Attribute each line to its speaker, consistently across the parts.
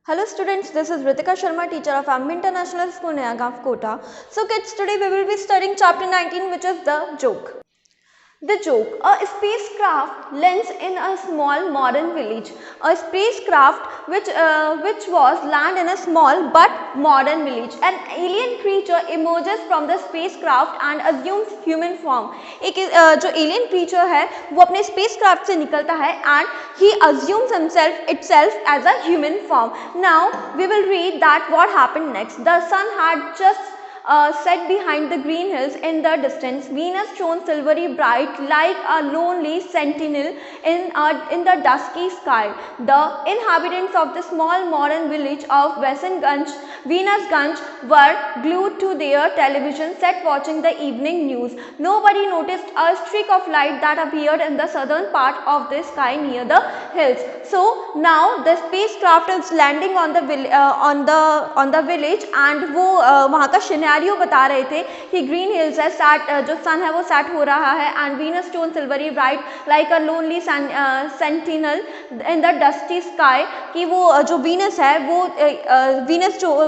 Speaker 1: Hello students, this is Ritika Sharma, teacher of Ambi International School, Nayagaon, Kota. So kids, today we will be studying chapter 19, which is the joke. The joke: a spacecraft lands in a small modern village. A spacecraft which was land in a small but modern village. An alien creature emerges from the spacecraft and assumes human form. एक जो alien creature है वो अपने spacecraft से निकलता है and he assumes itself as a human form. Now we will read that what happened next. The sun had just set behind the green hills in the distance. Venus shone silvery bright like a lonely sentinel in the dusky sky. The inhabitants of the small modern village of Venusganj were glued to their television set watching the evening news. Nobody noticed a streak of light that appeared in the southern part of the sky near the hills. So now the spacecraft is landing on the village and वो वहाँ का scenario बता रहे थे कि green hills है, जो सन है वो सेट हो रहा है and Venus stone silvery bright like a lonely sentinel in the dusty sky, कि वो जो वीनस है वो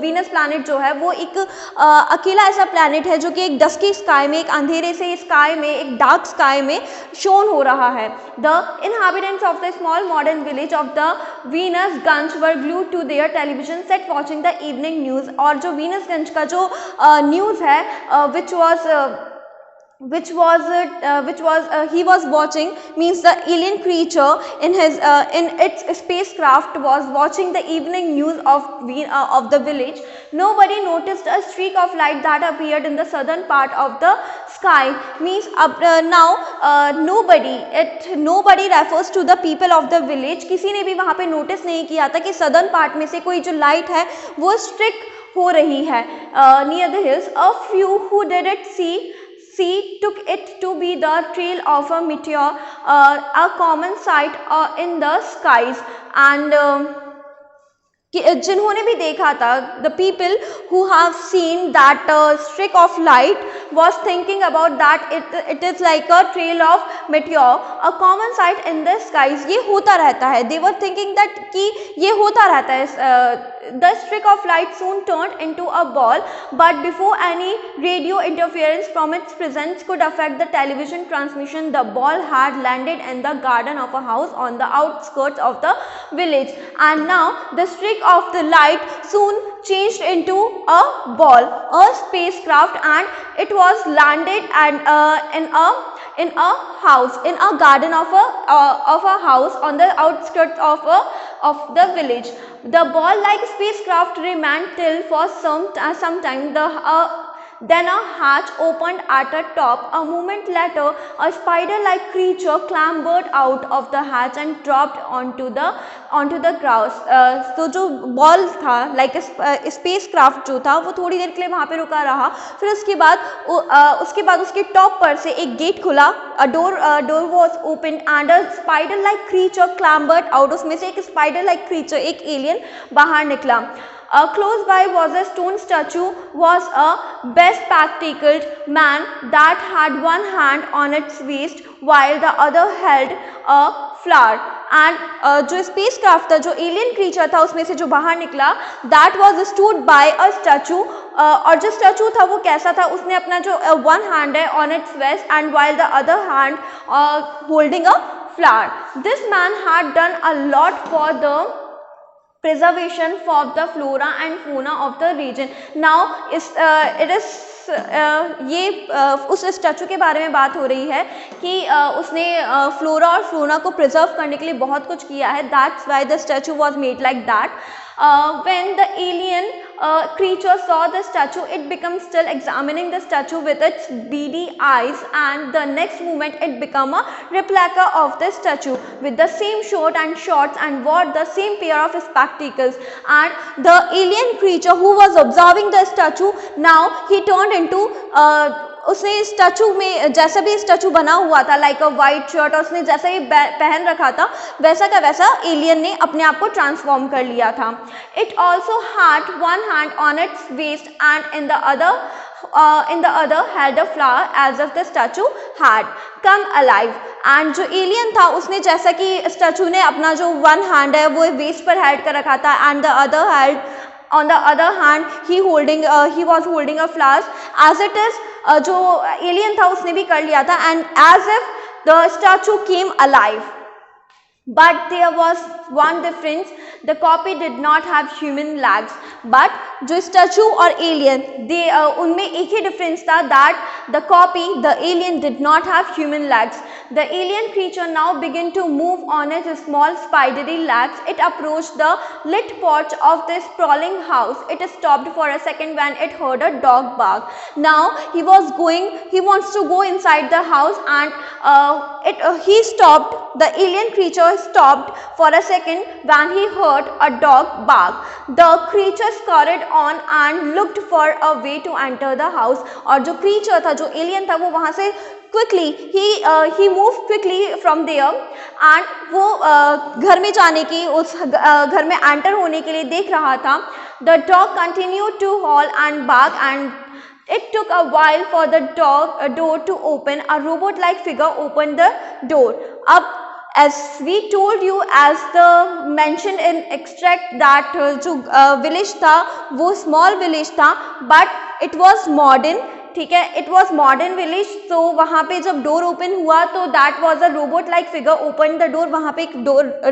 Speaker 1: वीनस प्लैनेट जो है वो एक अकेला ऐसा प्लैनेट है जो कि एक डस्की स्काई में, एक अंधेरे से स्काई में, एक डार्क स्काई में शोन हो रहा है. The inhabitants of the small modern village of the Venusganj were glued to their television set watching the evening news. और जो Venusganj का जो न्यूज़ है he was watching, means the alien creature in its spacecraft was watching the evening news of the village. Nobody noticed a streak of light that appeared in the southern part of the sky. Means nobody refers to the people of the village. किसी ने भी वहाँ पे notice नहीं किया था कि southern part में से कोई जो लाइट है वो स्ट्रिक हो रही है near the hills. A few who did it see took it to be the trail of a meteor, a common sight in the skies. And जिन्होंने भी देखा था, the people who have seen that streak of light was thinking about that it is like a trail of meteor, a common sight in the skies. ये होता रहता है. They were thinking that कि ये होता रहता है. The streak of light soon turned into a ball, but before any radio interference from its presence could affect the television transmission, the ball had landed in the garden of a house on the outskirts of the village. And now the streak of the light soon changed into a ball, a spacecraft, and it was landed in a house, in a garden of a house on the outskirts of the village. The ball-like spacecraft remained till for some time. Then a hatch opened at the top. A moment later, a spider-like creature clambered out of the hatch and dropped onto the grass. तो जो ball था, like spacecraft जो था, वो थोड़ी देर के लिए वहाँ पे रुका रहा. फिर उसके बाद उसके टॉप पर से एक गेट खुला. A door was opened and a spider-like creature clambered out. उसमें से एक spider-like creature, एक alien बाहर निकला. Close by was a stone statue, was a bespectacled man that had one hand on its waist while the other held a flower. And जो spacecraft था, जो alien creature था, उसमें से जो बाहर निकला, that was stood by a statue. और जो statue था वो कैसा था, उसने अपना जो one hand है on its waist and while the other hand holding a flower. This man had done a lot for the preservation of the flora and fauna of the region. Now ये उस statue के बारे में बात हो रही है कि उसने फ्लोरा और फौना को प्रिजर्व करने के लिए बहुत कुछ किया है. That's why the statue was made like that. When the alien creature saw the statue, it became still, examining the statue with its beady eyes, and the next moment it became a replica of the statue with the same shirt and shorts and wore the same pair of spectacles. And the alien creature who was observing the statue, now he turned into उसने statue में जैसा भी statue बना हुआ था, like अ white shirt, और उसने जैसा ही पहन रखा था वैसा का वैसा एलियन ने अपने आप को ट्रांसफॉर्म कर लिया था. It also had one hand on its waist and in the other in the other held a flower as if the statue had come alive. And जो एलियन था उसने जैसा कि स्टैचू ने अपना जो वन हैंड है वो वेस्ट पर हेल्ड कर रखा था and the other hand on the other hand he was holding a flower as it is. जो एलियन था उसने भी कर लिया था and as if the statue came alive. But there was one difference, the copy did not have human legs. But जो statue और alien उनमें एक ही difference था that the copy, the alien did not have human legs. The alien creature now began to move on its small spidery legs. It approached the lit porch of this sprawling house. It stopped for a second when it heard a dog bark. Now he wants to go inside the house and he stopped, the alien creature stopped for a second when he heard a dog bark. The creature scurried on and looked for a way to enter the house. और जो creature था, जो alien था, वो वहाँ से quickly he moved quickly from there and वो घर में जाने की, उस घर में enter होने के लिए देख रहा था. The dog continued to howl and bark and it took a while for the door to open. A robot-like figure opened the door. अब as we told you, as the mentioned in extract that जो village था वो small village था but it was modern. ठीक है, it was modern village. तो वहाँ पे जब door open हुआ तो that was a robot like figure opened the door. वहाँ पे एक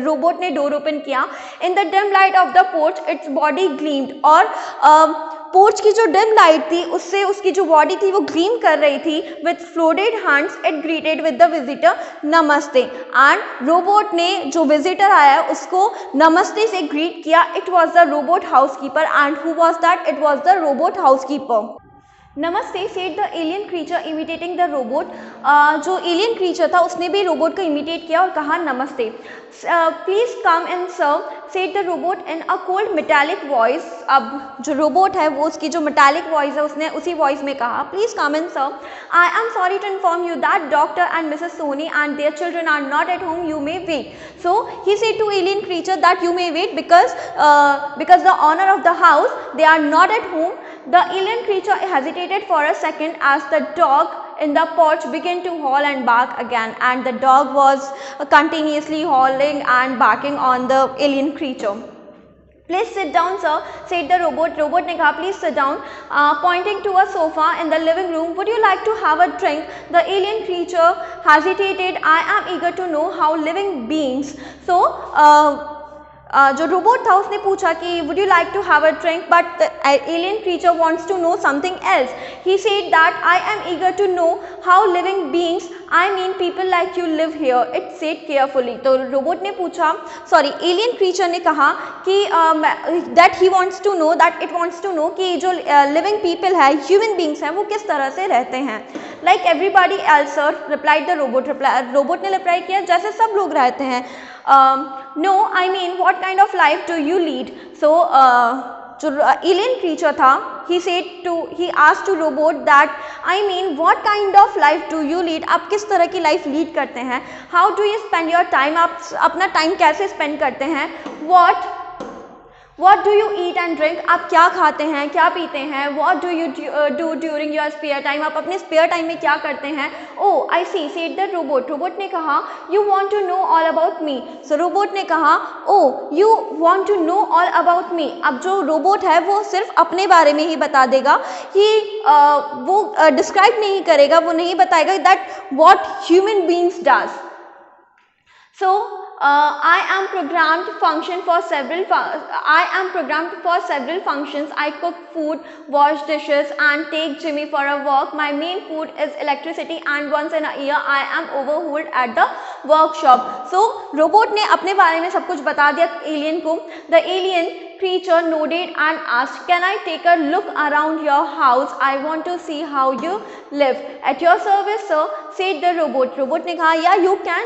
Speaker 1: robot ने door open किया. In the dim light of the porch its body gleamed. और पोर्च की जो डिम लाइट थी उससे उसकी जो बॉडी थी वो ग्लीम कर रही थी. With folded hands it greeted with the visitor namaste. And robot ने जो विजिटर आया उसको नमस्ते से ग्रीट किया. It was the robot housekeeper. And who was that? It was the robot housekeeper. Namaste said the alien creature imitating the robot. जो alien creature था उसने भी रोबोट को इमिटेट किया और कहा नमस्ते. Please come and serve said the robot in a cold metallic voice. अब जो रोबोट है वो उसकी जो मेटालिक वॉइस है उसने उसी वॉइस में कहा please come and serve. I am sorry to inform you that doctor and Mrs Soni and their children are not at home. You may wait. So he said to alien creature that you may wait because the owner of the house, they are not at home. The alien creature hesitated for a second as the dog in the porch began to howl and bark again, and the dog was continuously howling and barking on the alien creature. Please sit down, sir, said the robot. Robot ने कहा please sit down, pointing to a sofa in the living room. Would you like to have a drink? The alien creature hesitated. I am eager to know how living beings. So जो robot था उसने पूछा कि would you like to have a drink, but the alien creature wants to know something else. He said that I am eager to know how living beings, I mean people like you live here. It said carefully. तो robot ने पूछा, sorry alien creature ने कहा कि that he wants to know, that it wants to know कि जो living people है, human beings हैं, वो किस तरह से रहते हैं. Like everybody else sir, replied the robot. Robot ने रिप्लाई किया जैसे सब लोग रहते हैं. No, I mean what kind of life do you lead? So जो alien creature था, he asked to robot that I mean what kind of life do you lead? आप किस तरह की लाइफ लीड करते हैं? How do you spend your time? आप अपना टाइम कैसे स्पेंड करते हैं? What do you eat and drink? आप क्या खाते हैं, क्या पीते हैं? What do you do during your spare time? आप अपने स्पेयर टाइम में क्या करते हैं? Oh, I see, said the robot. Robot ने कहा you want to know all about me. So robot ने कहा oh, you want to know all about me. अब जो रोबोट है वो सिर्फ अपने बारे में ही बता देगा, वो डिस्क्राइब नहीं करेगा, वो नहीं बताएगा that what human beings does. So I am programmed for several functions. I cook food, wash dishes and take Jimmy for a walk. My main food is electricity and once in a year I am overhauled at the workshop. So robot ने अपने बारे में सब कुछ बता दिया alien को. The alien creature nodded and asked, can I take a look around your house? I want to see how you live. At your service, sir, said the robot. Robot ने कहा yeah you can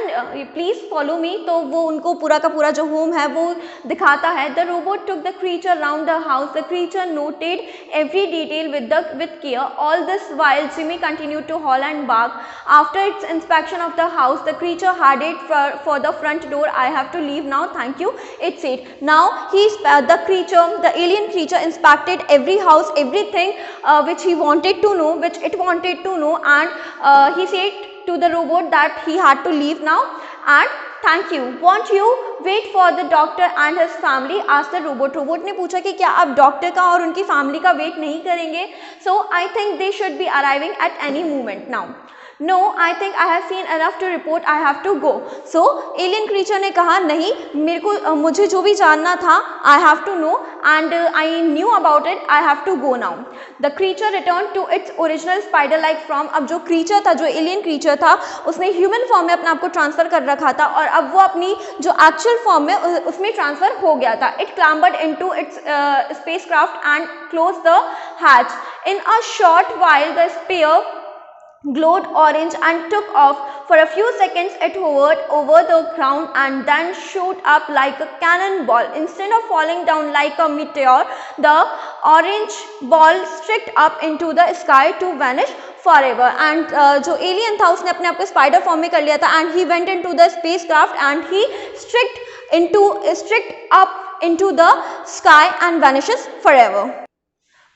Speaker 1: please follow me. तो वो उनको पूरा का पूरा जो home है वो दिखाता है. The robot took the creature round the house. The creature noted every detail with care. All this while Jimmy continued to howl and bark. After its inspection of the house, the creature headed for the front door. I have to leave now, thank you, it said. Now the the alien creature inspected every house, everything which it wanted to know, and he said to the robot that he had to leave now and thank you. Won't you wait for the doctor and his family? asked the robot. robot ने पूछा कि क्या आप doctor का और उनकी family का wait नहीं करेंगे? So I think they should be arriving at any moment now. No, I think I have seen enough to report. I have to go. So alien creature ने कहा नहीं, मुझे जो भी जानना था I have to know and I knew about it. I have to go now. The creature returned to its original spider-like form. अब जो creature था, जो alien creature था, उसने human form में अपने आप को ट्रांसफर कर रखा था और अब वो अपनी जो actual form में उसमें ट्रांसफर हो गया था. It clambered into its spacecraft and closed the hatch. In a short while, the sphere glowed orange and took off. For a few seconds it hovered over the ground and then shot up like a cannonball. Instead of falling down like a meteor, the orange ball streaked up into the sky to vanish forever. And जो alien था उसने अपने आप को spider form में कर लिया था and he went into the spacecraft and he streaked up into the sky and vanishes forever.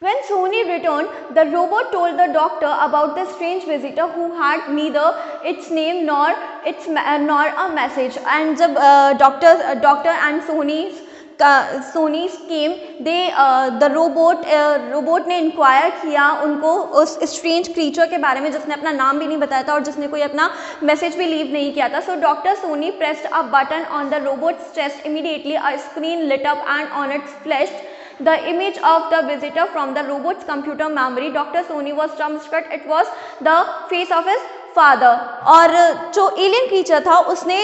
Speaker 1: When Sony returned, the robot told the doctor about the strange visitor who had neither its name nor a message. And जब doctor and Sony's came, the robot ने inquire किया उनको उस strange creature के बारे में जिसने अपना नाम भी नहीं बताया था और जिसने कोई अपना message भी leave नहीं किया था. So Dr. Sony pressed a button on the robot's chest. Immediately a screen lit up and on it flashed the image of the visitor from the robot's computer memory. Dr. Sony was dumbstruck. It was the face of his father. और जो alien creature था उसने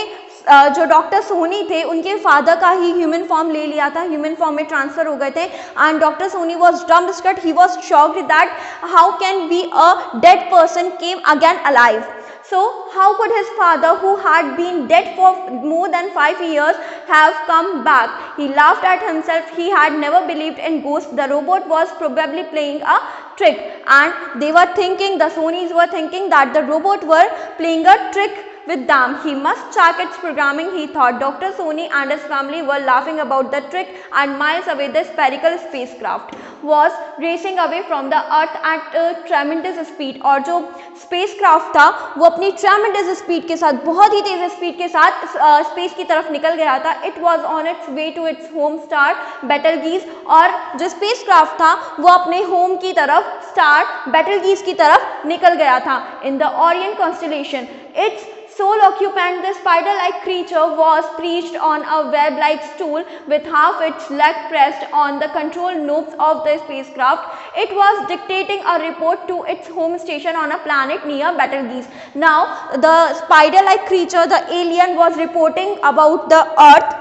Speaker 1: जो doctor Soni थे उनके father का ही human form ले लिया था, ह्यूमन फॉर्म में ट्रांसफर हो गए थे. And doctor Soni was dumbstruck. He was shocked that how can be a dead person came again alive. So how could his father, who had been dead for more than 5 years, have come back? He laughed at himself. He had never believed in ghosts. The robot was probably playing a trick, and they were thinking, the Sonys were thinking that the robot were playing a trick with them. He must check its programming, he thought. Dr. Sony and his family were laughing about the trick, and miles away the spherical spacecraft was racing away from the earth at a tremendous speed. और जो spacecraft था वो अपनी tremendous speed के साथ, बहुत ही तेज speed के साथ स्पेस की तरफ निकल गया था. It was on its way to its home star Betelgeuse. और जो spacecraft था वो अपने home की तरफ स्टार Betelgeuse की तरफ निकल गया था. In the Orion constellation, its sole occupant, the spider-like creature, was perched on a web-like stool with half its leg pressed on the control knobs of the spacecraft. It was dictating a report to its home station on a planet near Betelgeuse. Now, the spider-like creature, the alien, was reporting about the Earth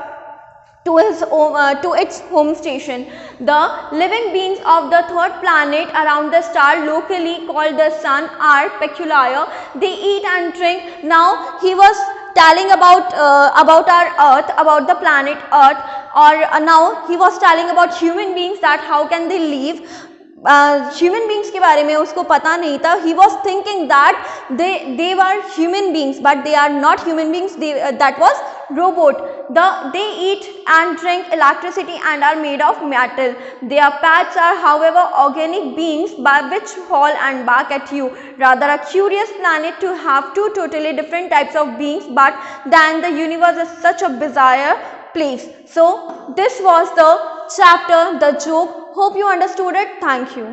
Speaker 1: to its home station. The living beings of the third planet around the star, locally called the sun, are peculiar. They eat and drink. Now he was telling about our Earth, about the planet Earth, or now he was telling about human beings, that how can they live. Human beings के बारे में उसको पता नहीं था. He was thinking that they were human beings but they are not human beings. That was robot. They eat and drink electricity and are made of metal. Their pets are, however, organic beings by which haul and bark at you. Rather a curious planet to have two totally different types of beings, but then the universe is such a bizarre place. So this was the chapter, The Joke. Hope you understood it. Thank you.